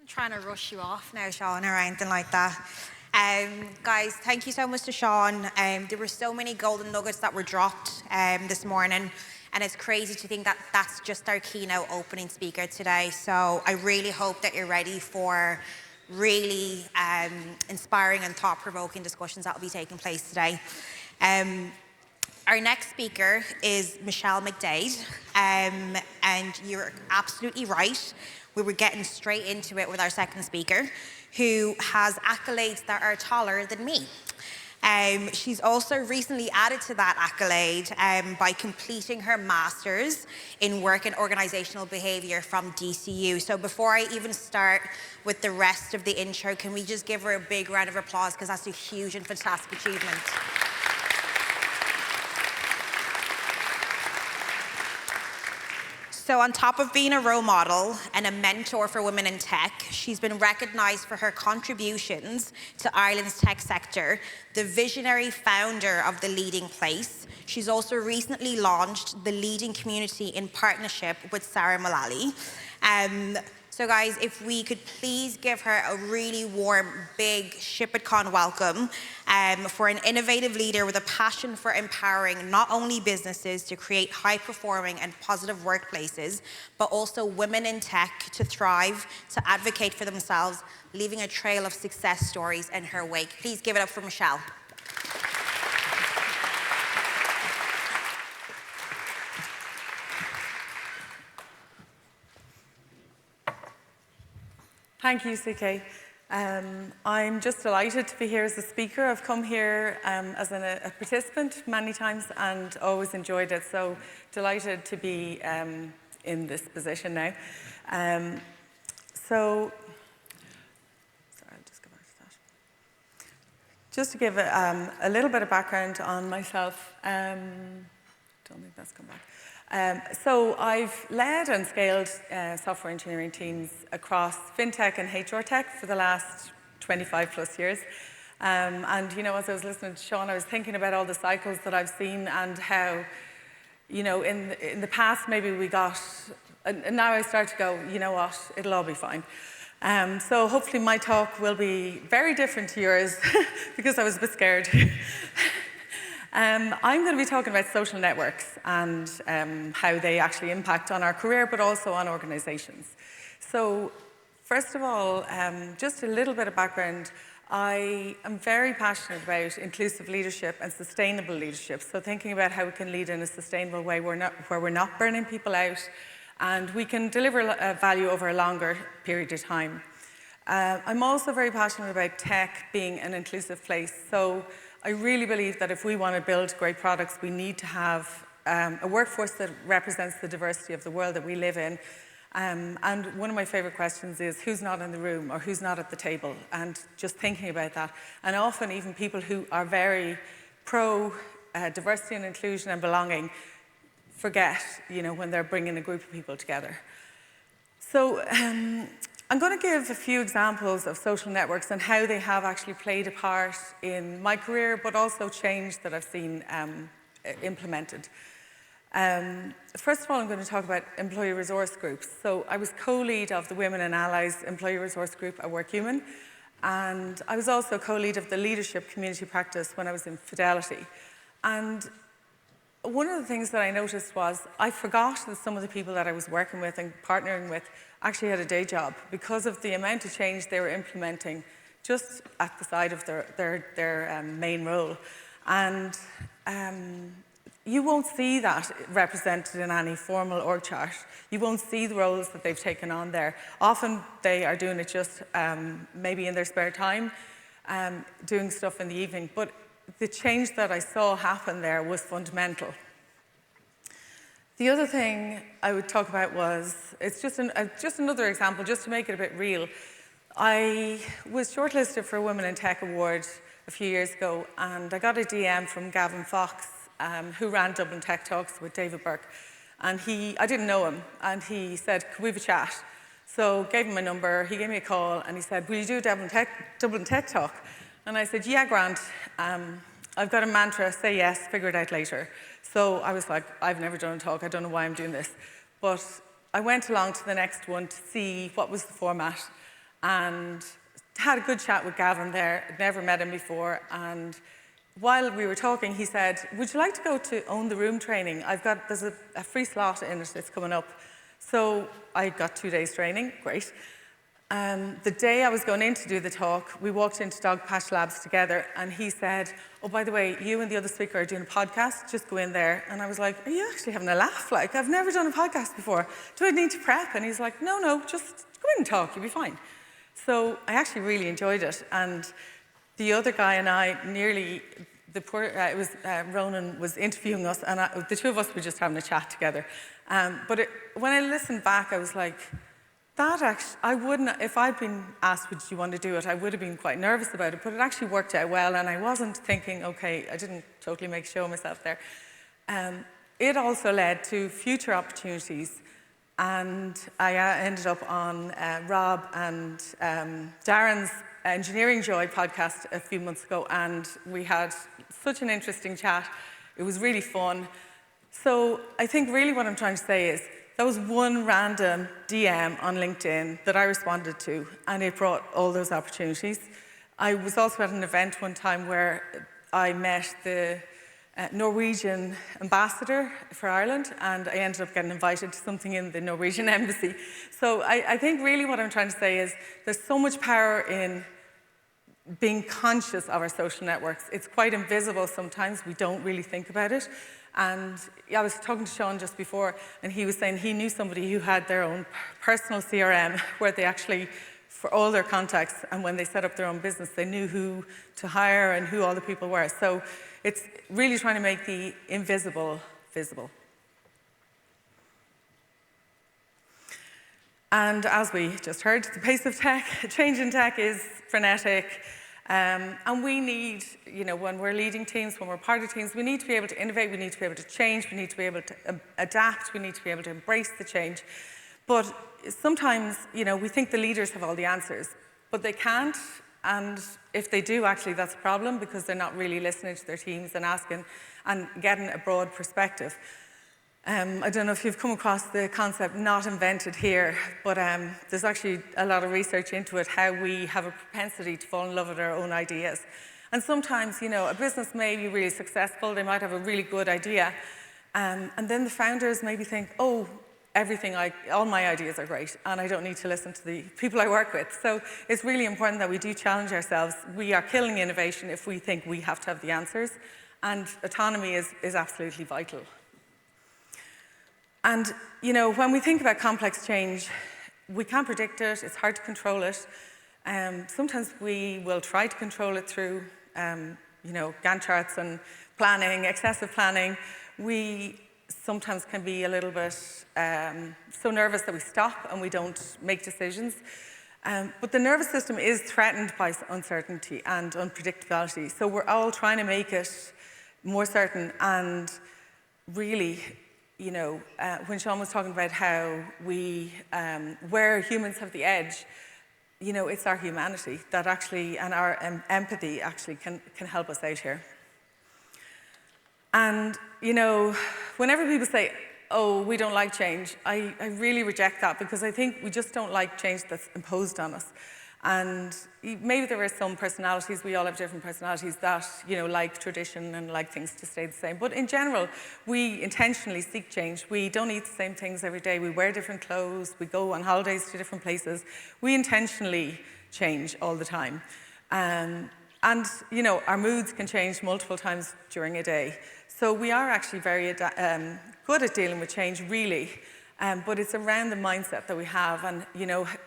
Trying to rush you off now, Sean, or anything like that. Guys, thank you so much to Sean. There were so many golden nuggets that were dropped this morning, and it's crazy to think that that's just our keynote opening speaker today. So I really hope that you're ready for really inspiring and thought-provoking discussions that will be taking place today. Our next speaker is Michelle McDaid, and you're absolutely right. We were getting straight into it with our second speaker, who has accolades that are taller than me. She's also recently added to that accolade by completing her master's in work and organizational behavior from DCU. So before I even start with the rest of the intro, can we just give her a big round of applause, because that's a huge and fantastic achievement. So on top of being a role model and a mentor for women in tech, she's been recognized for her contributions to Ireland's tech sector, the visionary founder of The Leading Place. She's also recently launched the Leading Community in partnership with Sarah Mullally. So guys, if we could please give her a really warm, big ShipItCon welcome for an innovative leader with a passion for empowering not only businesses to create high-performing and positive workplaces, but also women in tech to thrive, to advocate for themselves, leaving a trail of success stories in her wake. Please give it up for Michelle. Thank you, CK. I'm just delighted to be here as a speaker. I've come here as a participant many times and always enjoyed it, so delighted to be in this position now. Sorry, I'll just go back to that. Just to give a little bit of background on myself. Don't think that's come back. So I've led and scaled software engineering teams across Fintech and HR tech for the last 25 plus years. And, you know, as I was listening to Sean, I was thinking about all the cycles that I've seen and how, you know, in the past maybe we got, and now I start to go, you know what, it'll all be fine. So hopefully my talk will be very different to yours because I was a bit scared. I'm going to be talking about social networks and how they actually impact on our career, but also on organizations. So first of all, just a little bit of background. I am very passionate about inclusive leadership and sustainable leadership. So thinking about how we can lead in a sustainable way where we're not burning people out, and we can deliver value over a longer period of time. I'm also very passionate about tech being an inclusive place. So I really believe that if we want to build great products, we need to have a workforce that represents the diversity of the world that we live in. And one of my favorite questions is, who's not in the room or who's not at the table? And just thinking about that. And often even people who are very pro diversity and inclusion and belonging forget, you know, when they're bringing a group of people together. So I'm going to give a few examples of social networks and how they have actually played a part in my career, but also change that I've seen implemented. First of all, I'm going to talk about employee resource groups. So I was co-lead of the Women and Allies Employee Resource Group at Workhuman, and I was also co-lead of the Leadership Community Practice when I was in Fidelity. And one of the things that I noticed was I forgot that some of the people that I was working with and partnering with actually had a day job because of the amount of change they were implementing just at the side of their main role. And you won't see that represented in any formal org chart. You won't see the roles that they've taken on there. Often they are doing it just maybe in their spare time, doing stuff in the evening. But the change that I saw happen there was fundamental. The other thing I would talk about was, it's just another example, just to make it a bit real. I was shortlisted for a Women in Tech Award a few years ago, and I got a DM from Gavin Fox, who ran Dublin Tech Talks with David Burke. And I didn't know him, and he said, could we have a chat? So gave him my number, he gave me a call, and he said, will you do a Dublin Tech Talk? And I said, yeah, Grant. I've got a mantra, say yes, figure it out later. So I was like, I've never done a talk, I don't know why I'm doing this. But I went along to the next one to see what was the format. and had a good chat with Gavin there. I'd never met him before, and while we were talking, he said, would you like to go to Own the Room training? There's a free slot in it that's coming up. So I got 2 days training, great. The day I was going in to do the talk, we walked into Dog Patch Labs together, and he said, oh, by the way, you and the other speaker are doing a podcast, just go in there. And I was like, are you actually having a laugh? Like, I've never done a podcast before. Do I need to prep? And he's like, no, just go in and talk, you'll be fine. So I actually really enjoyed it. And the other guy and I Ronan was interviewing us, and the two of us were just having a chat together. When I listened back, I was like, I wouldn't, if I'd been asked, would you want to do it, I would have been quite nervous about it, but it actually worked out well, and I wasn't thinking, okay, I didn't totally make a show of myself there. It also led to future opportunities, and I ended up on Rob and Darren's Engineering Joy podcast a few months ago, and we had such an interesting chat. It was really fun. So I think really what I'm trying to say is, that was one random DM on LinkedIn that I responded to, and it brought all those opportunities. I was also at an event one time where I met the Norwegian ambassador for Ireland, and I ended up getting invited to something in the Norwegian embassy. So I think really what I'm trying to say is there's so much power in being conscious of our social networks. It's quite invisible sometimes, we don't really think about it. And I was talking to Sean just before, and he was saying he knew somebody who had their own personal CRM where they actually, for all their contacts, and when they set up their own business, they knew who to hire and who all the people were. So it's really trying to make the invisible visible. And as we just heard, the pace of change in tech is frenetic. And we need, when we're leading teams, when we're part of teams, we need to be able to innovate, we need to be able to change, we need to be able to adapt, we need to be able to embrace the change. But sometimes, we think the leaders have all the answers, but they can't. And if they do, actually, that's a problem because they're not really listening to their teams and asking and getting a broad perspective. I don't know if you've come across the concept not invented here, but there's actually a lot of research into it, how we have a propensity to fall in love with our own ideas. And sometimes, a business may be really successful, they might have a really good idea, and then the founders maybe think, oh, all my ideas are great, and I don't need to listen to the people I work with. So it's really important that we do challenge ourselves. We are killing innovation if we think we have to have the answers, and autonomy is absolutely vital. And, when we think about complex change, we can't predict it, it's hard to control it. Sometimes we will try to control it through, Gantt charts and planning, excessive planning. We sometimes can be a little bit so nervous that we stop and we don't make decisions. But the nervous system is threatened by uncertainty and unpredictability. So we're all trying to make it more certain, and really, when Sean was talking about how where humans have the edge, it's our humanity that actually, and our empathy actually can help us out here. And, whenever people say, oh, we don't like change, I really reject that because I think we just don't like change that's imposed on us. And maybe there are some personalities, we all have different personalities that, like tradition and like things to stay the same. But in general, we intentionally seek change. We don't eat the same things every day. We wear different clothes. We go on holidays to different places. We intentionally change all the time. And, our moods can change multiple times during a day. So we are actually very good at dealing with change, really. But it's around the mindset that we have. And,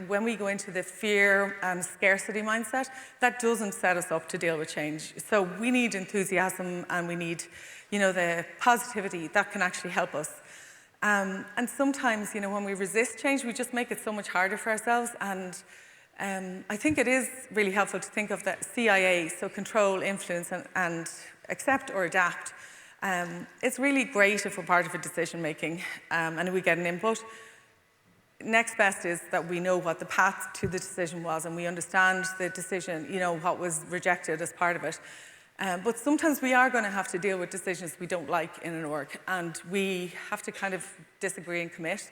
when we go into the fear and scarcity mindset, that doesn't set us up to deal with change. So we need enthusiasm and we need, the positivity that can actually help us. And sometimes, when we resist change, we just make it so much harder for ourselves. And I think it is really helpful to think of the CIA, so control, influence, and accept or adapt. It's really great if we're part of a decision making and we get an input. Next best is that we know what the path to the decision was and we understand the decision, what was rejected as part of it. But sometimes we are going to have to deal with decisions we don't like in an org, and we have to kind of disagree and commit,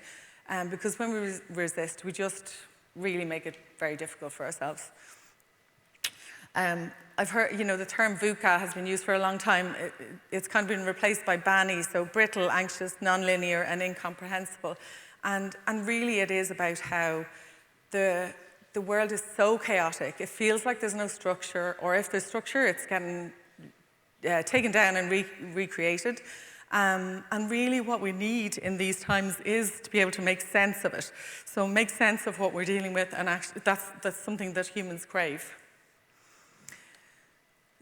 because when we resist, we just really make it very difficult for ourselves. I've heard, the term VUCA has been used for a long time. It's kind of been replaced by BANI, so brittle, anxious, nonlinear, and incomprehensible. And really it is about how the world is so chaotic. It feels like there's no structure, or if there's structure, it's getting taken down and recreated. And really what we need in these times is to be able to make sense of it. So make sense of what we're dealing with, and actually that's something that humans crave.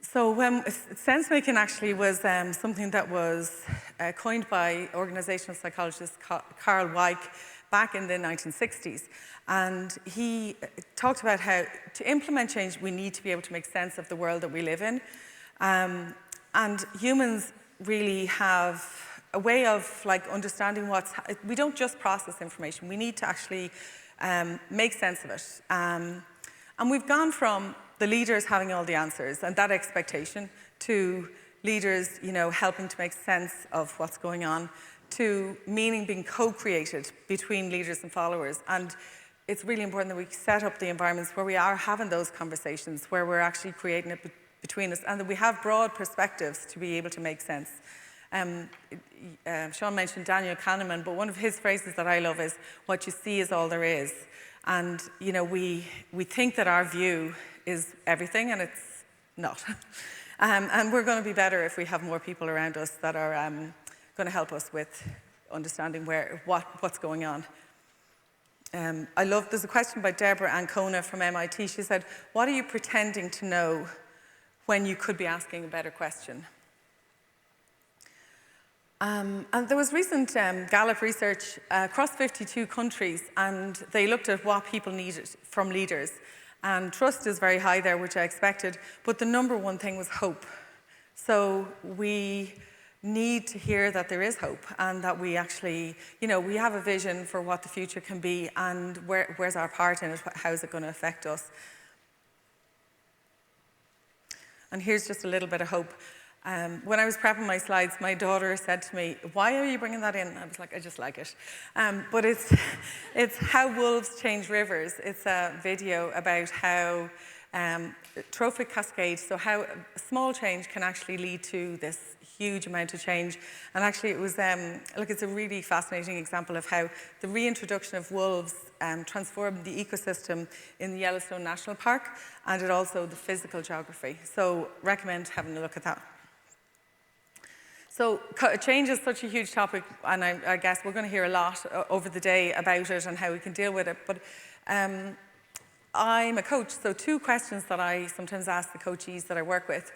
So sense-making actually was something that was coined by organizational psychologist Carl Weick back in the 1960s. And he talked about how to implement change, we need to be able to make sense of the world that we live in. And humans really have a way of understanding we don't just process information, we need to actually make sense of it. And we've gone from the leaders having all the answers and that expectation to leaders, helping to make sense of what's going on, to meaning being co-created between leaders and followers. And it's really important that we set up the environments where we are having those conversations, where we're actually creating it between us, and that we have broad perspectives to be able to make sense. Sean mentioned Daniel Kahneman, but one of his phrases that I love is, "What you see is all there is." And we think that our view is everything, and it's not. And we're going to be better if we have more people around us that are going to help us with understanding what's going on. There's a question by Deborah Ancona from MIT. She said, "What are you pretending to know when you could be asking a better question?" And there was recent Gallup research across 52 countries, and they looked at what people needed from leaders. And trust is very high there, which I expected, but the number one thing was hope. So we need to hear that there is hope, and that we actually, we have a vision for what the future can be, and where's our part in it, how is it going to affect us. And here's just a little bit of hope. When I was prepping my slides, my daughter said to me, "Why are you bringing that in?" I was like, "I just like it." But it's How Wolves Change Rivers. It's a video about how trophic cascade, so how a small change can actually lead to this huge amount of change. And actually it was, it's a really fascinating example of how the reintroduction of wolves transformed the ecosystem in the Yellowstone National Park, and it also the physical geography. So recommend having a look at that. So change is such a huge topic, and I guess we're going to hear a lot over the day about it and how we can deal with it. But I'm a coach, so two questions that I sometimes ask the coachees that I work with.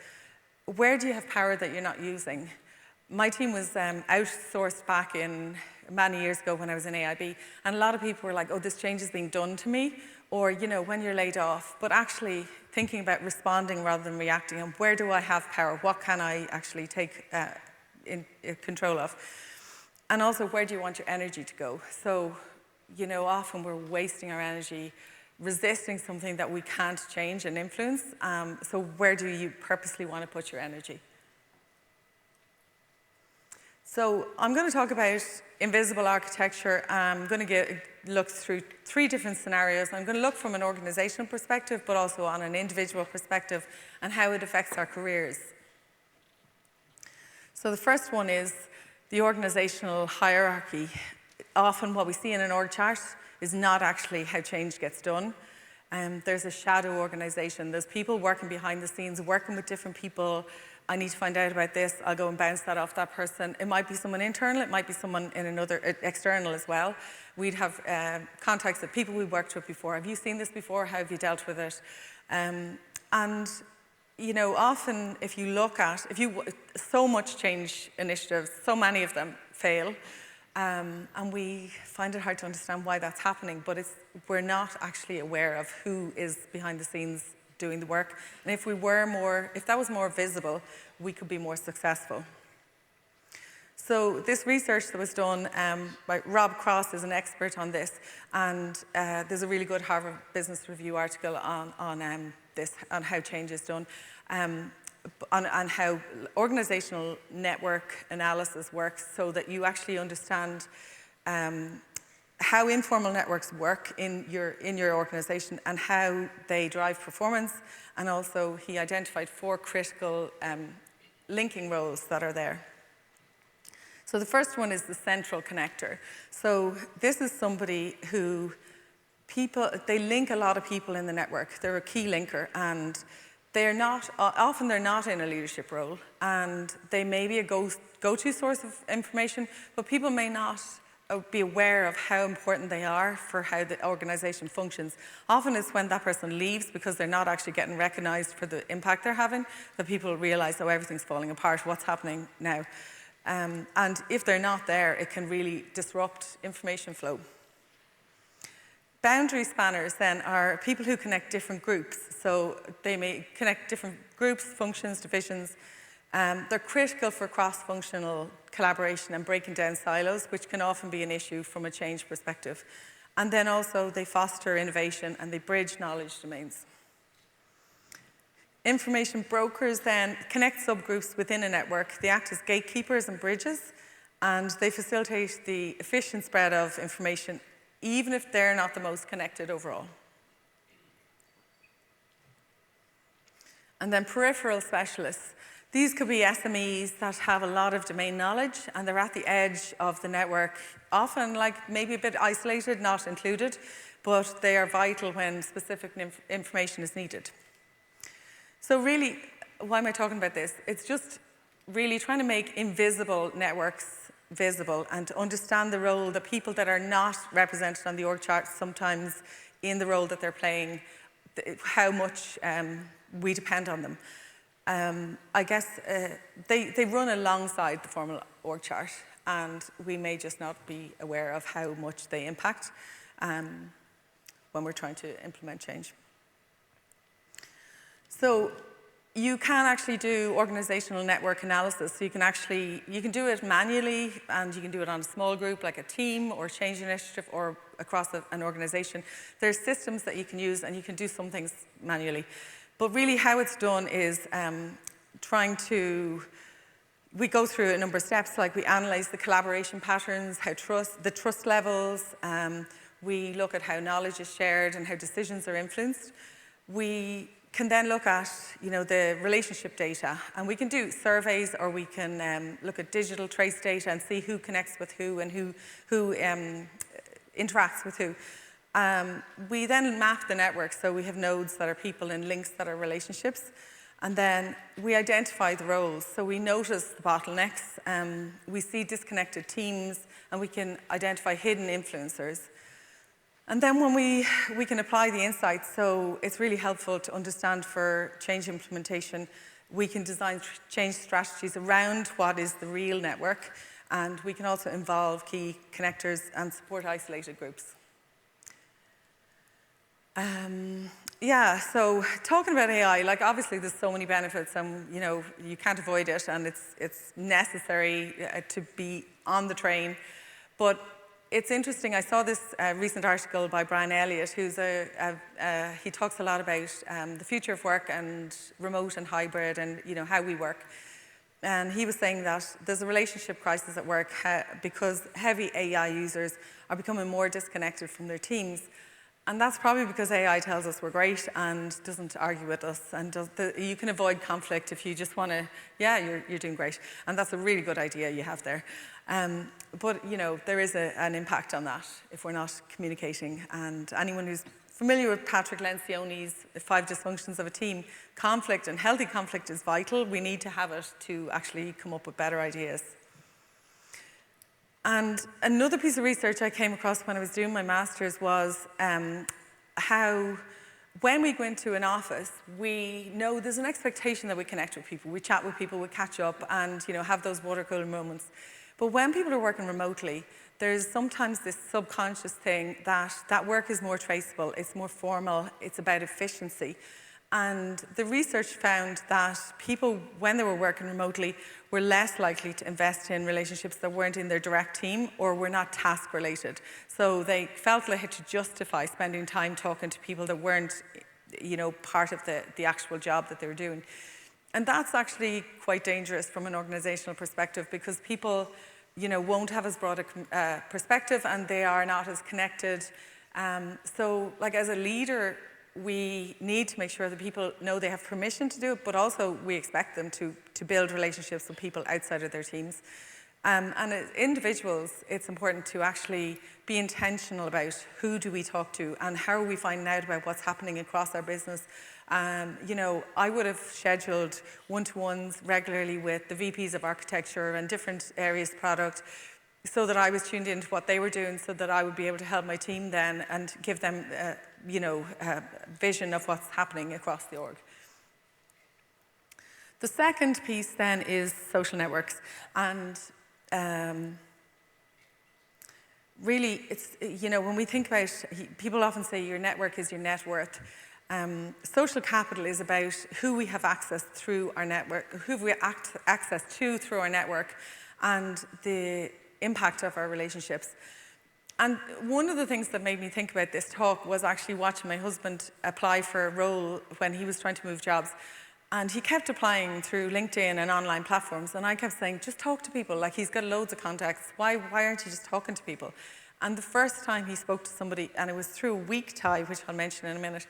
Where do you have power that you're not using? My team was outsourced back in many years ago when I was in AIB, and a lot of people were like, "Oh, this change is being done to me," or, when you're laid off. But actually thinking about responding rather than reacting, and where do I have power? What can I actually take in control of? And also, where do you want your energy to go? So, often we're wasting our energy resisting something that we can't change and influence. So where do you purposely want to put your energy? So I'm going to talk about invisible architecture. I'm going to look through 3 different scenarios. I'm going to look from an organizational perspective, but also on an individual perspective, and how it affects our careers. So the first one is the organizational hierarchy. Often what we see in an org chart is not actually how change gets done. There's a shadow organization. There's people working behind the scenes, working with different people. I need to find out about this. I'll go and bounce that off that person. It might be someone internal. It might be someone in another, external as well. We'd have contacts of people we've worked with before. Have you seen this before? How have you dealt with it? And often if you look at, so much change initiatives, so many of them fail. And we find it hard to understand why that's happening, but we're not actually aware of who is behind the scenes doing the work. And if that was more visible, we could be more successful. So this research that was done by Rob Cross is an expert on this, and there's a really good Harvard Business Review article on this, on how change is done. On how organizational network analysis works, so that you actually understand how informal networks work in your organization and how they drive performance. And also he identified 4 critical linking roles that are there. So the first one is the central connector. So this is somebody who they link a lot of people in the network. They're a key linker, and often they're not in a leadership role, and they may be a go-to source of information, but people may not be aware of how important they are for how the organization functions. Often it's when that person leaves, because they're not actually getting recognized for the impact they're having, that people realize, oh, everything's falling apart, what's happening now? And if they're not there, it can really disrupt information flow. Boundary spanners then are people who connect different groups. So they may connect different groups, functions, divisions. They're critical for cross-functional collaboration and breaking down silos, which can often be an issue from a change perspective. And then also they foster innovation and they bridge knowledge domains. Information brokers then connect subgroups within a network. They act as gatekeepers and bridges, and they facilitate the efficient spread of information, even if they're not the most connected overall. And then peripheral specialists. These could be SMEs that have a lot of domain knowledge, and they're at the edge of the network, often like maybe a bit isolated, not included, but they are vital when specific information is needed. So really, why am I talking about this? It's just really trying to make invisible networks visible and to understand the role, the people that are not represented on the org chart sometimes in the role that they're playing, how much we depend on them. I guess they run alongside the formal org chart, and we may just not be aware of how much they impact when we're trying to implement change. So you can actually do organizational network analysis. So you can do it manually, and you can do it on a small group like a team or change initiative or across an organization. There's systems that you can use, and you can do some things manually. But really how it's done is we go through a number of steps, like we analyze the collaboration patterns, the trust levels, we look at how knowledge is shared and how decisions are influenced. We can then look at the relationship data, and we can do surveys, or we can look at digital trace data and see who connects with who and who interacts with who. We then map the network, so we have nodes that are people and links that are relationships, and then we identify the roles. So we notice the bottlenecks, we see disconnected teams, and we can identify hidden influencers. And then when we can apply the insights, so it's really helpful to understand for change implementation, we can design change strategies around what is the real network, and we can also involve key connectors and support isolated groups. So talking about AI, like obviously there's so many benefits, and you can't avoid it, and it's necessary to be on the train. But it's interesting, I saw this recent article by Brian Elliott, he talks a lot about the future of work and remote and hybrid and how we work. And he was saying that there's a relationship crisis at work because heavy AI users are becoming more disconnected from their teams. And that's probably because AI tells us we're great and doesn't argue with us. And you can avoid conflict if you just want to, you're doing great. And that's a really good idea you have there. But there is an impact on that if we're not communicating. And anyone who's familiar with Patrick Lencioni's 5 dysfunctions of a team, conflict and healthy conflict is vital. We need to have it to actually come up with better ideas. And another piece of research I came across when I was doing my master's was how when we go into an office, we know there's an expectation that we connect with people, we chat with people, we catch up and have those water cooler moments. But when people are working remotely, there's sometimes this subconscious thing that work is more traceable, it's more formal, it's about efficiency. And the research found that people, when they were working remotely, were less likely to invest in relationships that weren't in their direct team or were not task related. So they felt they had to justify spending time talking to people that weren't, part of the actual job that they were doing. And that's actually quite dangerous from an organizational perspective, because people won't have as broad a perspective, and they are not as connected. So like as a leader, we need to make sure that people know they have permission to do it, but also we expect them to build relationships with people outside of their teams. And as individuals, it's important to actually be intentional about who do we talk to and how are we finding out about what's happening across our business. I would have scheduled one-to-ones regularly with the VPs of architecture and different areas of product so that I was tuned into what they were doing so that I would be able to help my team then and give them, a vision of what's happening across the org. The second piece then is social networks. And really, it's, when we think about, people often say your network is your net worth. Social capital is about who we have access through our network, who we access to through our network, and the impact of our relationships. And one of the things that made me think about this talk was actually watching my husband apply for a role when he was trying to move jobs. And he kept applying through LinkedIn and online platforms. And I kept saying, just talk to people. Like, he's got loads of contacts. Why aren't you just talking to people? And the first time he spoke to somebody, and it was through a weak tie, which I'll mention in a minute,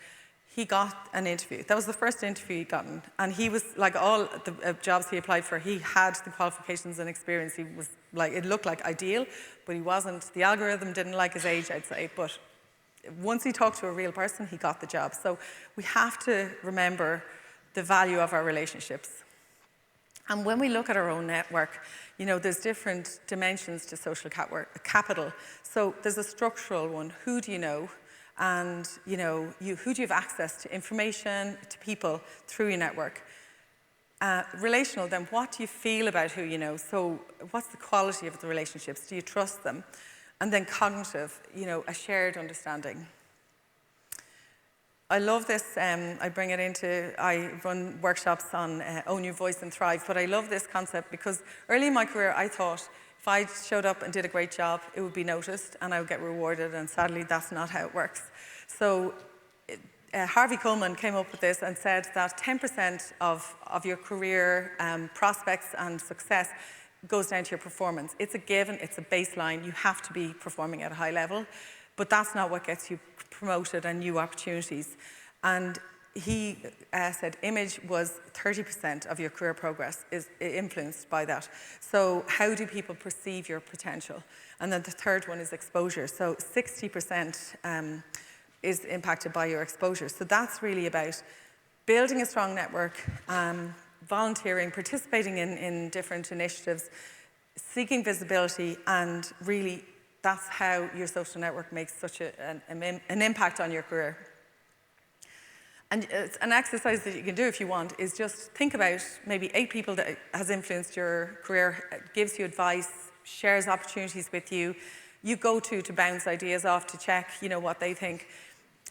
he got an interview. That was the first interview he'd gotten. And he was, like all the jobs he applied for, he had the qualifications and experience. He was like, it looked like ideal, but he wasn't. The algorithm didn't like his age, I'd say. But once he talked to a real person, he got the job. So we have to remember the value of our relationships. And when we look at our own network, there's different dimensions to social capital. So there's a structural one. Who do you know? And who do you have access to information, to people through your network? Relational, then what do you feel about who you know? So what's the quality of the relationships? Do you trust them? And then cognitive, a shared understanding. I love this. I run workshops on Own Your Voice and Thrive, but I love this concept because early in my career I thought if I showed up and did a great job, it would be noticed and I would get rewarded, and sadly that's not how it works. So Harvey Kuhlman came up with this and said that 10% of your career prospects and success goes down to your performance. It's a given, it's a baseline, you have to be performing at a high level, but that's not what gets you promoted and new opportunities. And he said image was 30% of your career progress is influenced by that. So how do people perceive your potential? And then the third one is exposure. So 60% is impacted by your exposure. So that's really about building a strong network, volunteering, participating in different initiatives, seeking visibility, and really that's how your social network makes such an impact on your career. And it's an exercise that you can do if you want is just think about maybe 8 people that has influenced your career, gives you advice, shares opportunities with you, you go to bounce ideas off to check, what they think.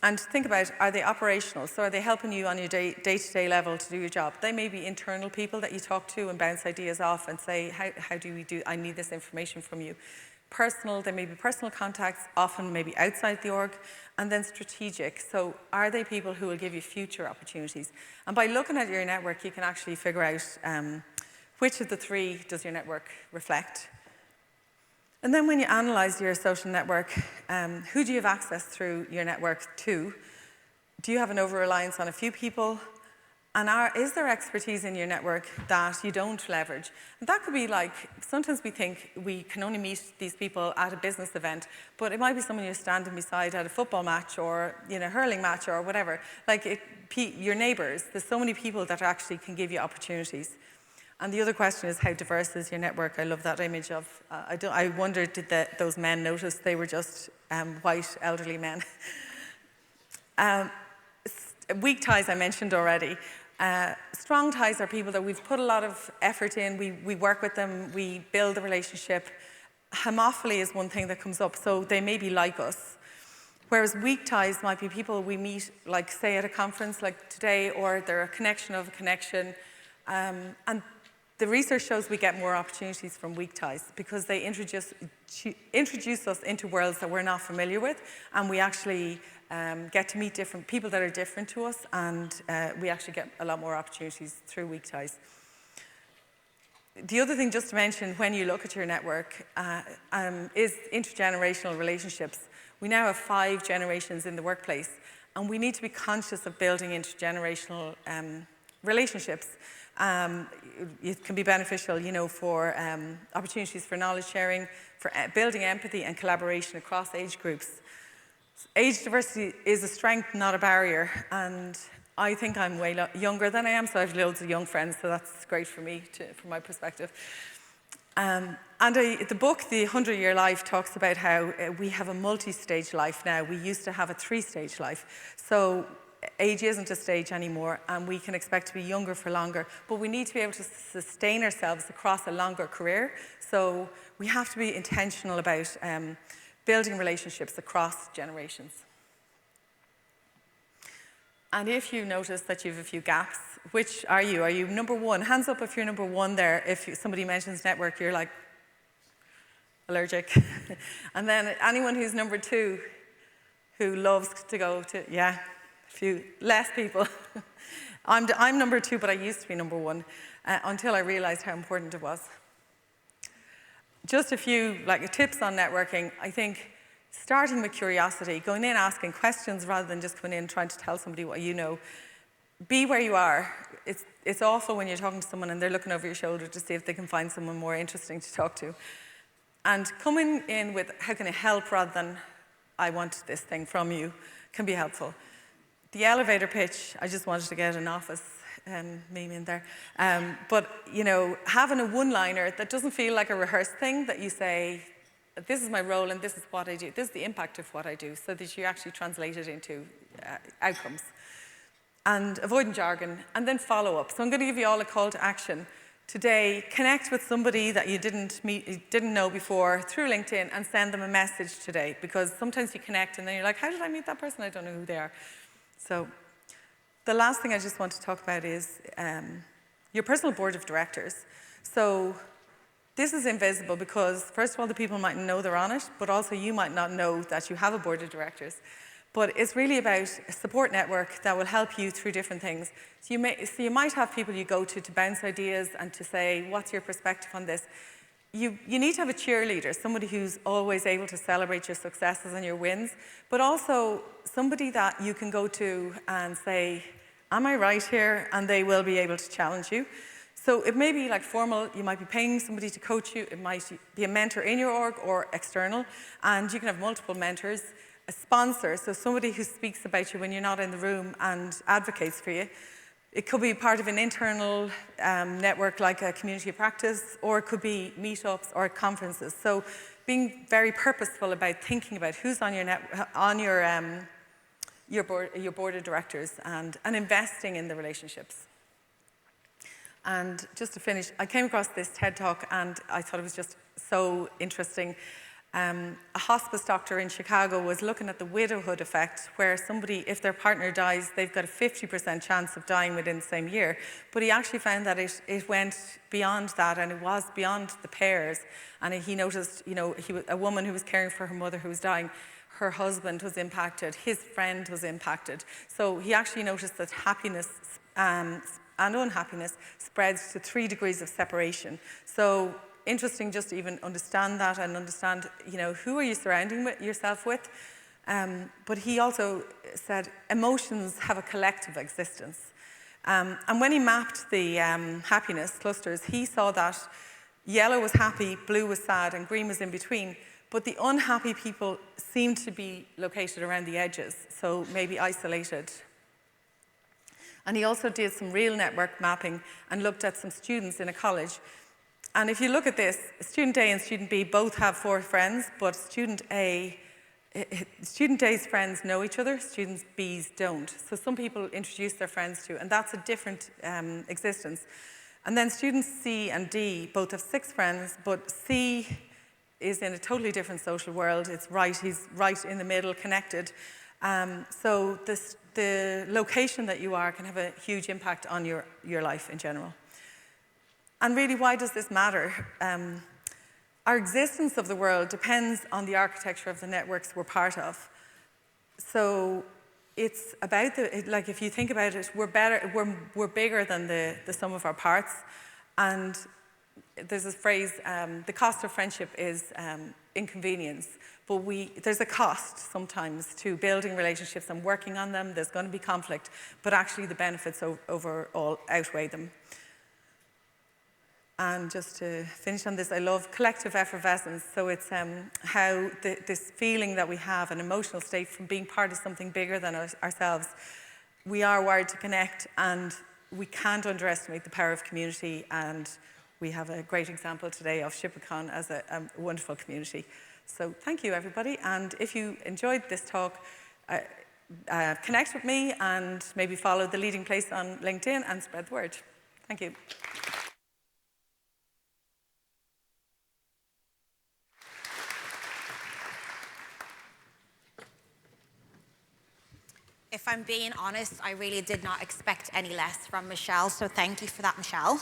And think about, are they operational? So are they helping you on your day-to-day level to do your job? They may be internal people that you talk to and bounce ideas off and say, how do we do, I need this information from you. Personal, they may be personal contacts, often maybe outside the org, and then strategic. So are they people who will give you future opportunities? And by looking at your network, you can actually figure out which of the 3 does your network reflect. And then when you analyze your social network, who do you have access through your network to? Do you have an over-reliance on a few people? And is there expertise in your network that you don't leverage? And that could be like, sometimes we think we can only meet these people at a business event, but it might be someone you're standing beside at a football match or hurling match or whatever. Like your neighbours, there's so many people that actually can give you opportunities. And the other question is, how diverse is your network? I love that image of, I wonder, did those men notice they were just white, elderly men? Weak ties I mentioned already. Strong ties are people that we've put a lot of effort in, we work with them, we build a relationship. Homophily is one thing that comes up, so they may be like us. Whereas weak ties might be people we meet, like say at a conference like today, or they're a connection of a connection. And the research shows we get more opportunities from weak ties because they introduce us into worlds that we're not familiar with, and we actually get to meet different people that are different to us, and we actually get a lot more opportunities through weak ties. the other thing just to mention when you look at your network is intergenerational relationships. We now have 5 generations in the workplace, and we need to be conscious of building intergenerational relationships. It can be beneficial, you know, for opportunities for knowledge sharing, for building empathy and collaboration across age groups. Age diversity is a strength, not a barrier, and I think I'm way younger than I am, so I have loads of young friends, so that's great for me, from my perspective. The book, The 100-Year Life, talks about how we have a multi-stage life now. We used to have a 3-stage life. So age isn't a stage anymore, and we can expect to be younger for longer. But we need to be able to sustain ourselves across a longer career. So we have to be intentional about building relationships across generations. And if you notice that you have a few gaps, which are you? Are you number 1? Hands up if you're number 1 there. If somebody mentions network, you're like allergic. And then anyone who's number 2, who loves to go to, yeah, a few less people. I'm number 2, but I used to be number 1 until I realized how important it was. Just a few tips on networking. I think starting with curiosity, going in asking questions rather than just coming in trying to tell somebody what you know. Be where you are. It's awful when you're talking to someone and they're looking over your shoulder to see if they can find someone more interesting to talk to. And coming in with how can I help rather than I want this thing from you can be helpful. The elevator pitch, I just wanted to get an office meme in there. But you know, having a one-liner that doesn't feel like a rehearsed thing, that you say, this is my role and this is what I do. This is the impact of what I do, so that you actually translate it into outcomes. And avoiding jargon, and then follow up. So I'm going to give you all a call to action. Today, connect with somebody that you didn't know before through LinkedIn and send them a message today, because sometimes you connect and then you're like, how did I meet that person? I don't know who they are. So the last thing I just want to talk about is your personal board of directors. So this is invisible because, first of all, the people might know they're on it, but also you might not know that you have a board of directors. But it's really about a support network that will help you through different things. So you might have people you go to bounce ideas and to say, what's your perspective on this? You need to have a cheerleader, somebody who's always able to celebrate your successes and your wins, but also somebody that you can go to and say, am I right here? And they will be able to challenge you. So it may be like formal, you might be paying somebody to coach you, it might be a mentor in your org or external, and you can have multiple mentors. A sponsor, so somebody who speaks about you when you're not in the room and advocates for you. It could be part of an internal network like a community of practice, or it could be meetups or conferences. So being very purposeful about thinking about who's on your board of directors and investing in the relationships. And just to finish, I came across this TED Talk and I thought it was just so interesting. A hospice doctor in Chicago was looking at the widowhood effect, where somebody, if their partner dies, they've got a 50% chance of dying within the same year. But he actually found that it went beyond that, and it was beyond the pairs. And he noticed, you know, a woman who was caring for her mother who was dying, her husband was impacted, his friend was impacted. So he actually noticed that happiness and unhappiness spreads to 3 degrees of separation. So interesting just to even understand that and understand, you know, who are you surrounding yourself with? But he also said emotions have a collective existence. And when he mapped the happiness clusters, he saw that yellow was happy, blue was sad, and green was in between. But the unhappy people seemed to be located around the edges, so maybe isolated. And he also did some real network mapping and looked at some students in a college. And if you look at this, student A and student B both have 4 friends, but student A's friends know each other, student B's don't. So some people introduce their friends to, and that's a different existence. And then students C and D both have 6 friends, but C is in a totally different social world. He's right in the middle, connected. So the location that you are can have a huge impact on your life in general. And really, why does this matter? Our existence of the world depends on the architecture of the networks we're part of. So it's about if you think about it, we're bigger than the sum of our parts, and there's this phrase, the cost of friendship is inconvenience. But there's a cost sometimes to building relationships and working on them. There's going to be conflict, but actually the benefits overall outweigh them. And just to finish on this, I love collective effervescence. So it's how this feeling that we have, an emotional state from being part of something bigger than ourselves. We are wired to connect, and we can't underestimate the power of community. And we have a great example today of ShipperCon as a wonderful community. So thank you, everybody. And if you enjoyed this talk, connect with me and maybe follow The Leading Place on LinkedIn and spread the word. Thank you. If I'm being honest, I really did not expect any less from Michelle, so thank you for that, Michelle.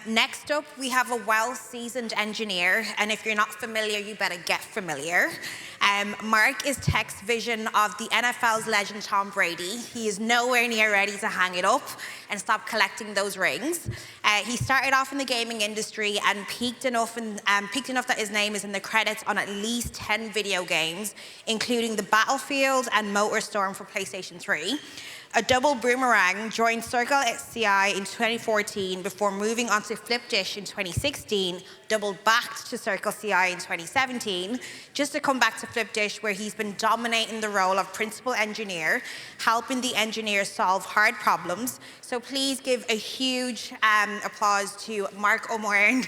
Next up, we have a well-seasoned engineer, and if you're not familiar, you better get familiar. Mark is Tech's vision of the NFL's legend Tom Brady. He is nowhere near ready to hang it up and stop collecting those rings. He started off in the gaming industry and peaked enough that his name is in the credits on at least 10 video games, including the Battlefield and MotorStorm for PlayStation 3. A double boomerang, joined Circle CI in 2014 before moving on to Flipdish in 2016, doubled back to Circle CI in 2017, just to come back to Flipdish, where he's been dominating the role of principal engineer, helping the engineers solve hard problems. So please give a huge applause to Mark O'Moran,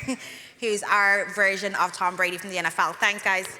who's our version of Tom Brady from the NFL. Thanks, guys.